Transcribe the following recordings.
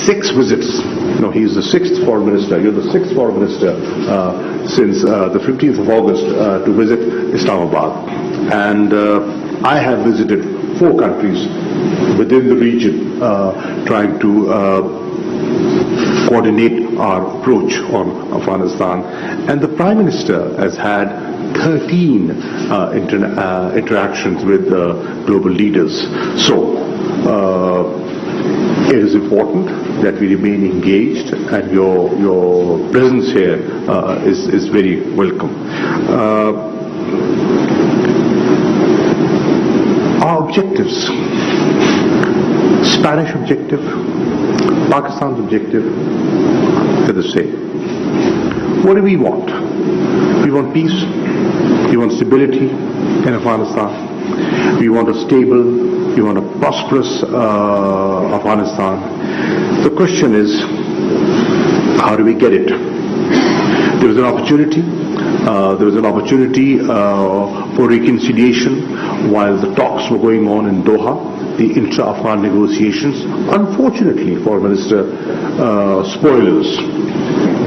6 visits. No, he's the 6th foreign minister. You're the 6th foreign minister since the 15th of August to visit Islamabad. And I have visited 4 countries within the region trying to coordinate our approach on Afghanistan. And the Prime Minister has had 13 interactions with global leaders. So it is important that we remain engaged, and your presence here is very welcome. Our objectives: Spanish objective, Pakistan's objective, they're the same. What do we want? We want peace. We want stability in Afghanistan. We want a stable, we want a prosperous Afghanistan. The question is, how do we get it? There was an opportunity. For reconciliation while the talks were going on in Doha, the intra-Afghan negotiations. Unfortunately, Foreign Minister, spoilers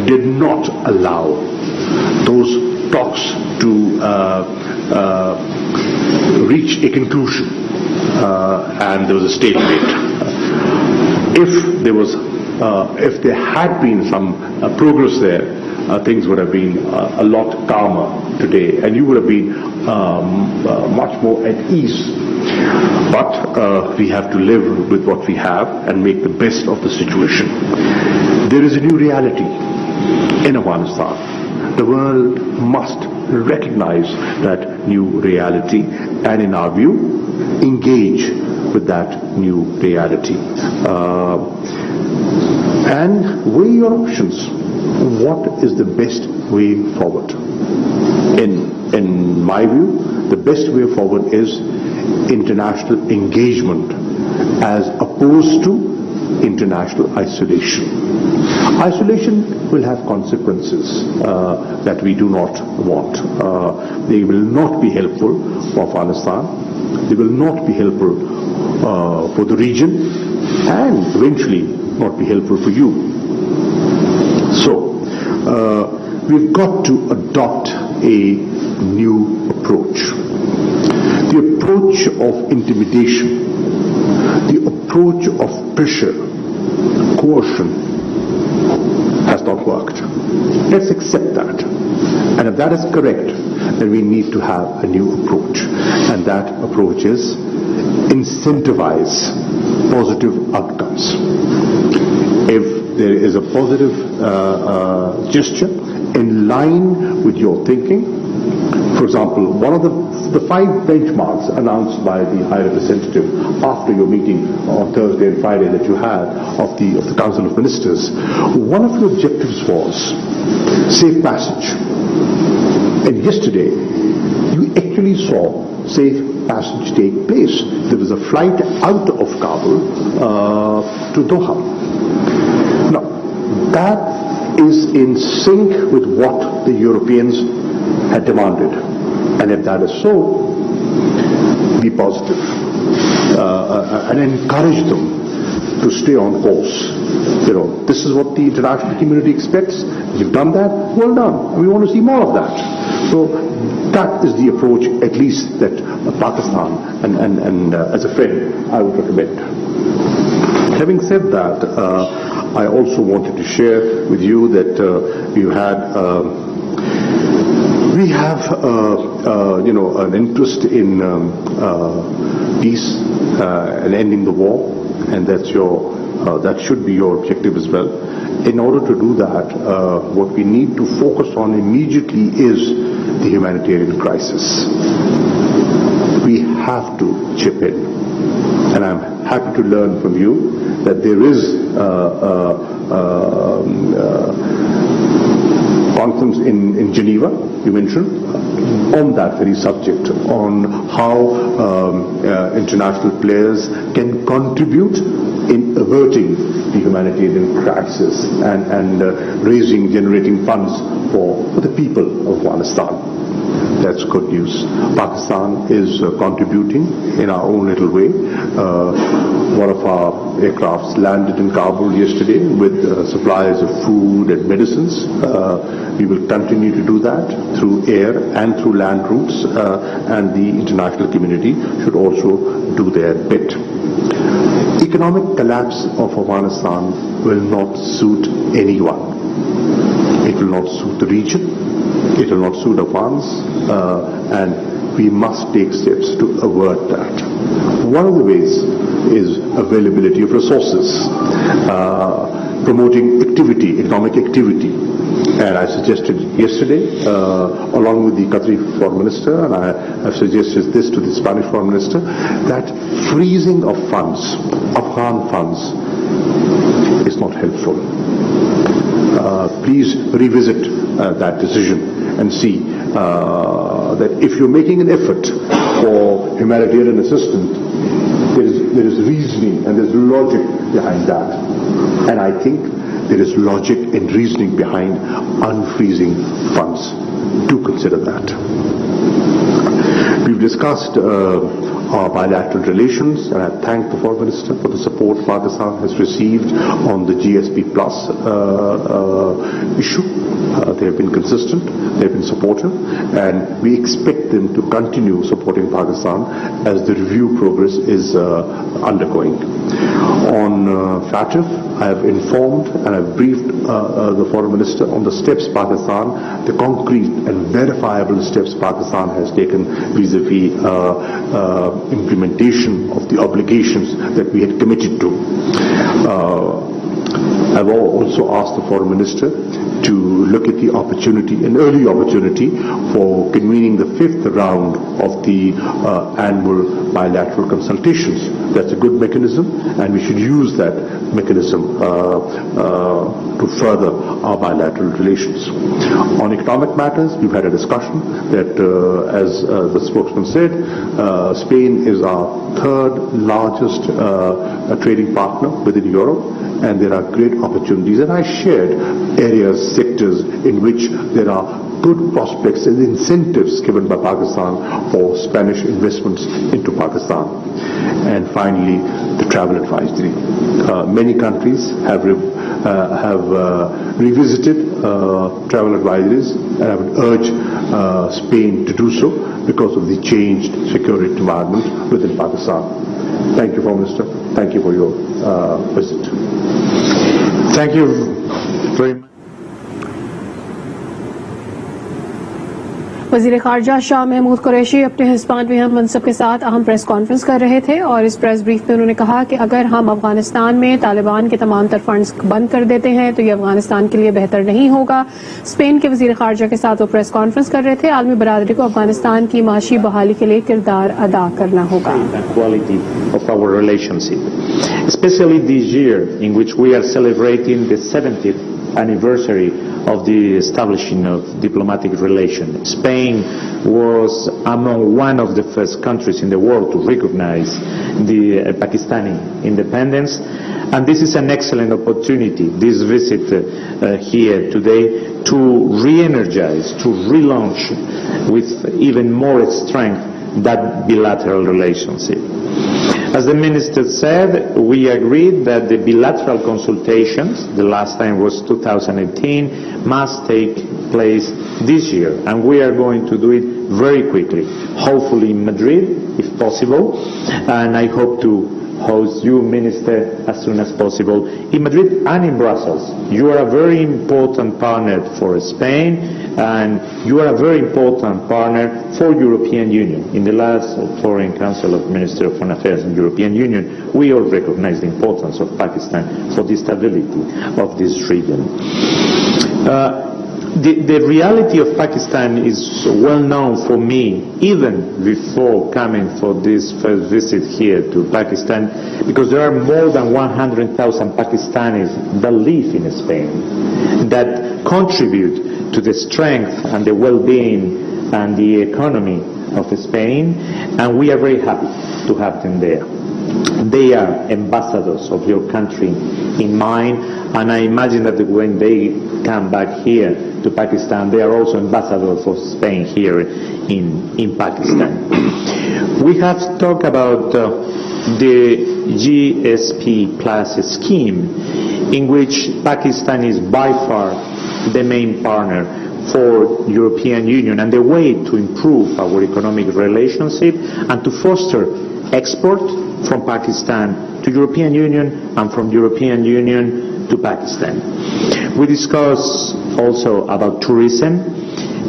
did not allow those talks to reach a conclusion, and there was a stalemate. If there had been some progress there, things would have been a lot calmer today, and you would have been much more at ease. But we have to live with what we have and make the best of the situation. There is a new reality in Afghanistan. The world must recognize that new reality and, in our view, engage with that new reality. And weigh your options. What is the best way forward? In my view, the best way forward is international engagement as opposed to international isolation. Isolation will have consequences that we do not want. They will not be helpful for Afghanistan. They will not be helpful for the region, and eventually not be helpful for you. So, we've got to adopt a new approach. The approach of intimidation, the approach of pressure, coercion has not worked. Let's accept that. And if that is correct, then we need to have a new approach. And that approach is incentivize positive outcomes. If there is a positive gesture in line with your thinking, for example, one of the 5 benchmarks announced by the High Representative after your meeting on Thursday and Friday that you had of the Council of Ministers, one of the objectives was safe passage. And yesterday, you actually saw safe passage take place. There was a flight out of Kabul to Doha. Now, that is in sync with what the Europeans had demanded. And if that is so, be positive and encourage them to stay on course. You know, this is what the international community expects. You've done that, well done. And we want to see more of that. So that is the approach, at least, that Pakistan and as a friend, I would recommend. Having said that, I also wanted to share with you that we have an interest in peace and ending the war, and that should be your objective as well. In order to do that, what we need to focus on immediately is the humanitarian crisis. We have to chip in, and I'm happy to learn from you that there is conference in Geneva, you mentioned, on that very subject, on how international players can contribute in averting the humanitarian crisis and generating funds for the people of Afghanistan. That's good news. Pakistan is contributing in our own little way. One of our aircrafts landed in Kabul yesterday with supplies of food and medicines. We will continue to do that through air and through land routes, and the international community should also do their bit. Economic collapse of Afghanistan will not suit anyone. It will not suit the region. It will not suit Afghans, and we must take steps to avert that. One of the ways is availability of resources, promoting activity, economic activity. And I suggested yesterday, along with the Qatari Foreign Minister, and I have suggested this to the Spanish Foreign Minister, that freezing of funds, Afghan funds, is not helpful. Please revisit that decision and see that if you're making an effort for humanitarian assistance, there is reasoning and there's logic behind that. And I think there is logic and reasoning behind unfreezing funds. Do consider that. We've discussed our bilateral relations, and I thank the Foreign Minister for the support Pakistan has received on the GSP Plus issue. They have been consistent, they have been supportive, and we expect them to continue supporting Pakistan as the review progress is undergoing. On FATF, I have informed and I have briefed the Foreign Minister on the steps Pakistan, the concrete and verifiable steps Pakistan has taken vis-a-vis implementation of the obligations that we had committed to. I've also asked the Foreign Minister to look at the opportunity, an early opportunity, for convening the 5th round of the annual bilateral consultations. That's a good mechanism, and we should use that mechanism to further our bilateral relations. On economic matters, we've had a discussion that, as the spokesman said, Spain is our third largest trading partner within Europe, and there are great opportunities. And I shared areas, sectors in which there are good prospects and incentives given by Pakistan for Spanish investments into Pakistan. And finally, the travel advisory. Many countries have revisited travel advisories, and I would urge Spain to do so because of the changed security environment within Pakistan. Thank you, Foreign Minister. Thank you for your visit. Thank you very much. वज़ीर ख़ारजा शाह महमूद कुरैशी अपने 95वें हम मनसब के साथ अहम press conference कर रहे थे और इस प्रेस ब्रीफ में उन्होंने कहा कि अगर हम अफगानिस्तान में तालिबान के तमाम तर फंड्स बंद कर देते हैं तो ये अफगानिस्तान के लिए बेहतर नहीं होगा। स्पेन के वज़ीर ख़ारजा के साथ वो प्रेस कॉन्फ्रेंस कर रहे थे। आलमी बरादरी को अफगानिस्तान की माशी बहाली के लिए किरदार अदा करना होगा। Especially this year, in which we are celebrating the 70th anniversary of the establishing of diplomatic relations. Spain was among one of the first countries in the world to recognize the Pakistani independence, and this is an excellent opportunity, this visit here today, to re-energize, to relaunch with even more strength that bilateral relationship. As the Minister said, we agreed that the bilateral consultations, the last time was 2018, must take place this year, and we are going to do it very quickly, hopefully in Madrid, if possible, and I hope to host you, Minister, as soon as possible in Madrid and in Brussels. You are a very important partner for Spain, and you are a very important partner for European Union. In the last Foreign Council of Ministers of Foreign Affairs in European Union, we all recognize the importance of Pakistan for the stability of this region. The reality of Pakistan is well known for me even before coming for this first visit here to Pakistan, because there are more than 100,000 Pakistanis that live in Spain, that contribute to the strength and the well-being and the economy of Spain, and we are very happy to have them there. They are ambassadors of your country in mind, and I imagine that when they come back here to Pakistan. They are also ambassadors for Spain here in Pakistan. We have talked about the GSP Plus scheme, in which Pakistan is by far the main partner for European Union, and the way to improve our economic relationship and to foster export from Pakistan to European Union and from European Union to Pakistan. We discuss also about tourism.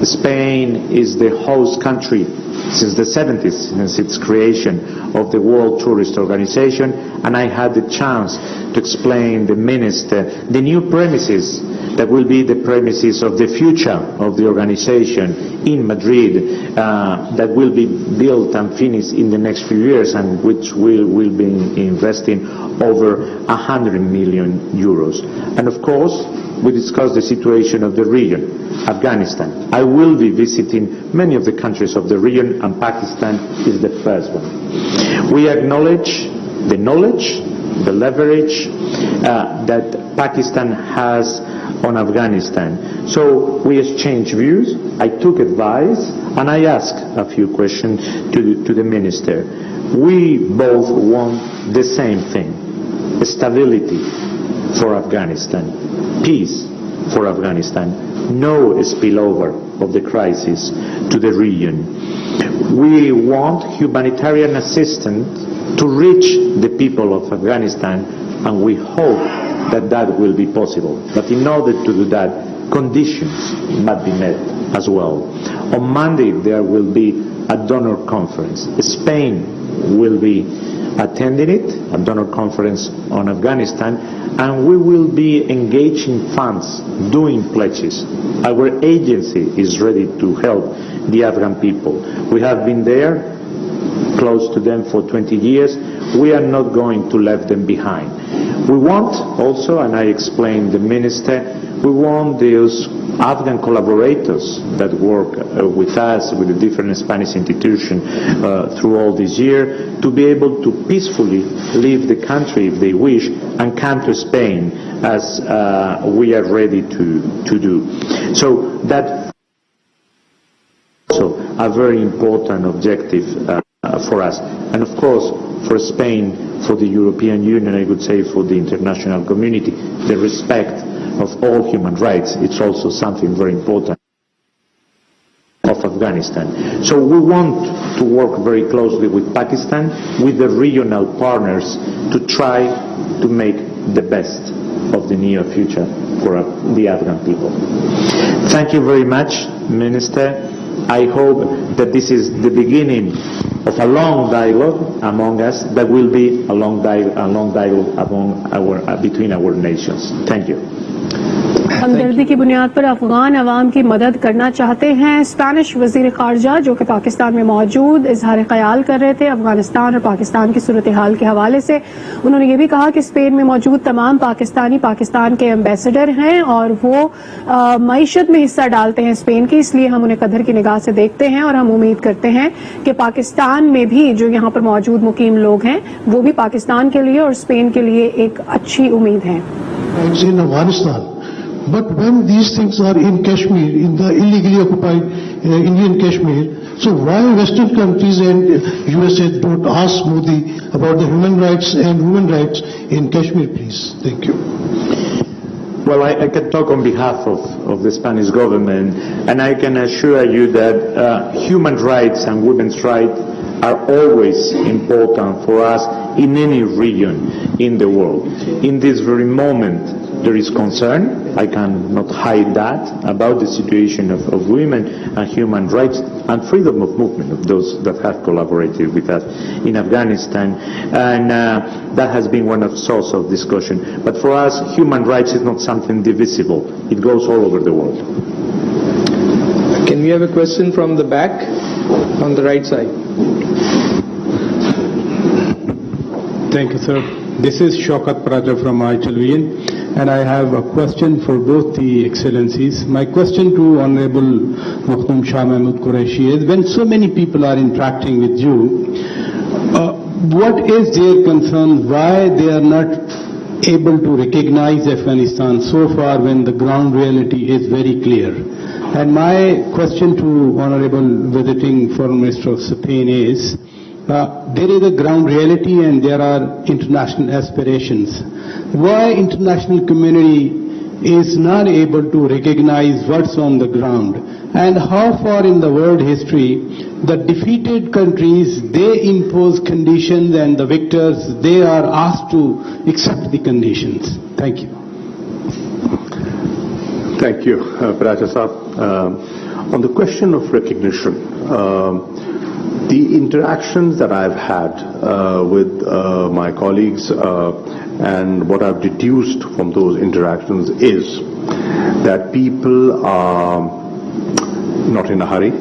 Spain is the host country since the 70s, since its creation of the World Tourist Organization, and I had the chance to explain the Minister the new premises that will be the premises of the future of the organization in Madrid, that will be built and finished in the next few years, and which will be investing over 100 million euros. And of course, we discussed the situation of the region, Afghanistan. I will be visiting many of the countries of the region, and Pakistan is the first one. We acknowledge the knowledge, the leverage that Pakistan has on Afghanistan. So we exchanged views, I took advice, and I asked a few questions to the Minister. We both want the same thing: stability for Afghanistan, peace for Afghanistan, no spillover of the crisis to the region. We want humanitarian assistance to reach the people of Afghanistan, and we hope that that will be possible. But in order to do that, conditions must be met as well. On Monday there will be a donor conference. Spain will be attending it, a donor conference on Afghanistan, and we will be engaging funds, doing pledges. Our agency is ready to help the Afghan people. We have been there, close to them for 20 years. We are not going to leave them behind. We want also, and I explained the Minister, we want those Afghan collaborators that work with us, with the different Spanish institutions through all this year, to be able to peacefully leave the country if they wish and come to Spain, as we are ready to do. So that also a very important objective for us. And of course, for Spain, for the European Union, I would say for the international community, the respect of all human rights, it's also something very important of Afghanistan. So we want to work very closely with Pakistan, with the regional partners, to try to make the best of the near future for the Afghan people. Thank you very much, Minister. I hope that this is the beginning of a long dialogue among us, that will be a long dialogue among between our nations. Thank you. हमदर्दी की बुनियाद पर अफगान अवाम की मदद करना चाहते हैं। Spanish वजीर खारजा जो कि पाकिस्तान में मौजूद इजहार ख्याल कर रहे थे अफगानिस्तान और पाकिस्तान की सूरत हाल के हवाले से। उन्होंने ये भी कहा कि स्पेन में मौजूद तमाम पाकिस्तानी पाकिस्तान के एम्बेसडर हैं और वो मईशत में हिस्सा डालते हैं स्पेन की, इसलिए हम उन्हें कदर की निगाह से देखते हैं और हम उम्मीद करते हैं कि पाकिस्तान में भी जो यहाँ पर मौजूद मुकीम लोग हैं वो भी पाकिस्तान के लिए और स्पेन के लिए एक अच्छी उम्मीद है। But when these things are in Kashmir, in the illegally occupied Indian Kashmir, so why Western countries and USA don't ask Modi about the human rights and women rights in Kashmir, please? Thank you. Well, I can talk on behalf of the Spanish government, and I can assure you that human rights and women's rights are always important for us in any region in the world. In this very moment, there is concern, I cannot hide that, about the situation of women and human rights and freedom of movement of those that have collaborated with us in Afghanistan, and that has been one of the sources of discussion. But for us, human rights is not something divisible. It goes all over the world. Can we have a question from the back, on the right side? Thank you, sir. This is Shaukat Paracha from Aaj Television, and I have a question for both the excellencies. My question to Honorable Shah Mahmood Qureshi is, when so many people are interacting with you, what is their concern, why they are not able to recognize Afghanistan so far when the ground reality is very clear? And my question to Honorable Visiting Foreign Minister of Spain is, there is a ground reality and there are international aspirations. Why international community is not able to recognize what's on the ground? And how far in the world history the defeated countries, they impose conditions and the victors, they are asked to accept the conditions? Thank you. Thank you, Paracha Saab. On the question of recognition, the interactions that I've had with my colleagues and what I've deduced from those interactions is that people are not in a hurry.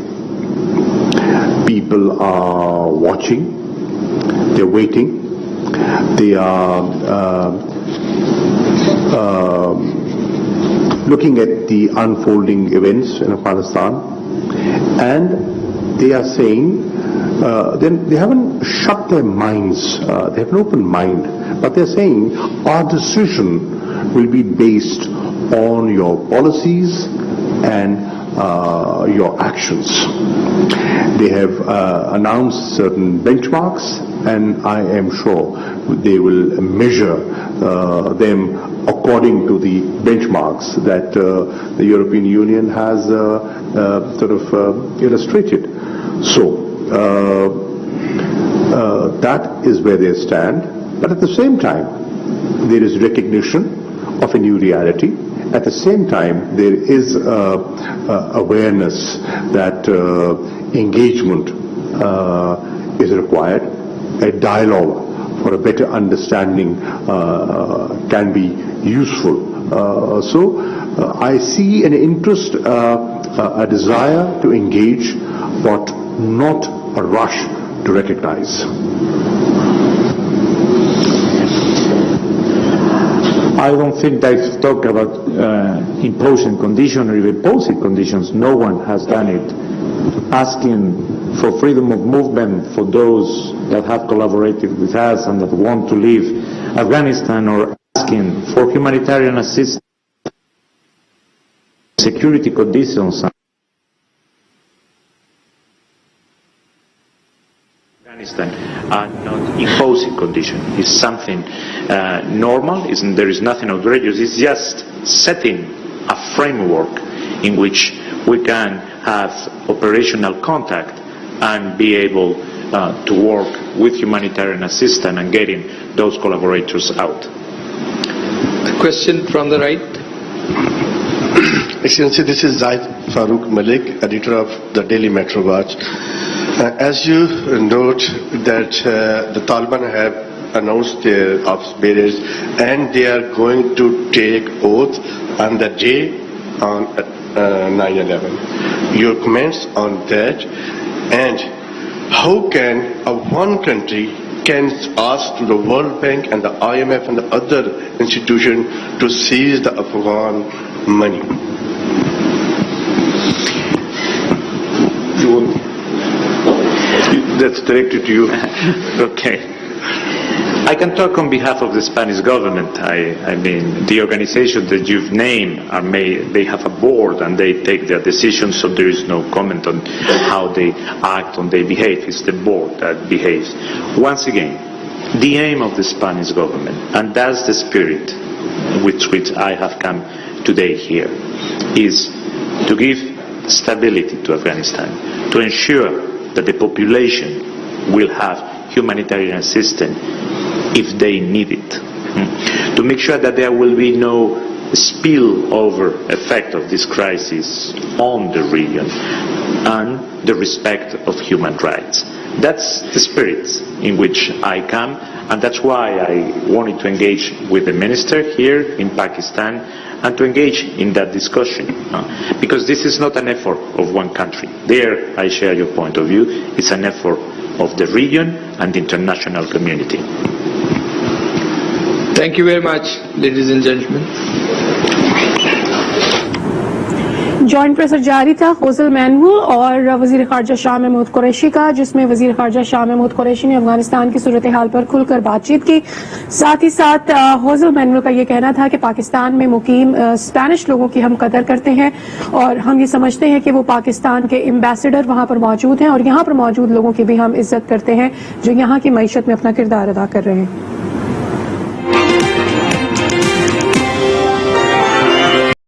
People are watching. They're waiting. They are looking at the unfolding events in Afghanistan, and they are saying, they haven't shut their minds, they have an open mind, but they're saying our decision will be based on your policies and your actions. They have announced certain benchmarks, and I am sure they will measure them according to the benchmarks that the European Union has illustrated. So that is where they stand. But at the same time, there is recognition of a new reality. At the same time, there is awareness that engagement is required. A dialogue for a better understanding can be useful. So I see an interest, a desire to engage, but not a rush to recognize. I don't think that talk about imposing conditions or even posing conditions. No one has done it. Asking for freedom of movement for those that have collaborated with us and that want to leave Afghanistan, or asking for humanitarian assistance, security conditions, Afghanistan are not imposing conditions. It's something normal. There is nothing outrageous. It's just setting a framework in which we can have operational contact and be able to work with humanitarian assistance and getting those collaborators out. A question from the right. Excellency, this is Zaid Farooq Malik, editor of the Daily Metro Watch. As you note that the Taliban have announced their ops bearers and they are going to take oath on the day on 9/11. Your comments on that, and how can one country can ask to the World Bank and the IMF and the other institutions to seize the Afghan money? That's directed to you. Okay. I can talk on behalf of the Spanish government. I mean, the organizations that you've named they have a board and they take their decisions, so there is no comment on how they act or they behave. It's the board that behaves. Once again, the aim of the Spanish government, and that's the spirit with which I have come today here, is to give stability to Afghanistan, to ensure that the population will have humanitarian assistance if they need it, to make sure that there will be no spillover effect of this crisis on the region, and the respect of human rights. That's the spirit in which I come, and that's why I wanted to engage with the minister here in Pakistan and to engage in that discussion, because this is not an effort of one country. There I share your point of view. It's an effort of the region and the international community. Thank you very much, ladies and gentlemen. Joint pressure जारी था गौसल manual और वजीर खारजा शाह महमूद कुरैशी का, जिसमें वजीर खारजा शाह महमूद कुरैशी ने अफगानिस्तान की सूरत हाल पर खुलकर बातचीत की। साथ ही साथ गौसल मैनुअल का यह कहना था कि पाकिस्तान में मुकीम स्पेनिश लोगों की हम कदर करते हैं और हम ये समझते हैं कि वो पाकिस्तान के एम्बेसडर वहां पर मौजूद हैं और यहाँ पर मौजूद लोगों की भी हम इज्जत करते हैं जो यहाँ की मईशत में अपना किरदार अदा कर रहे हैं।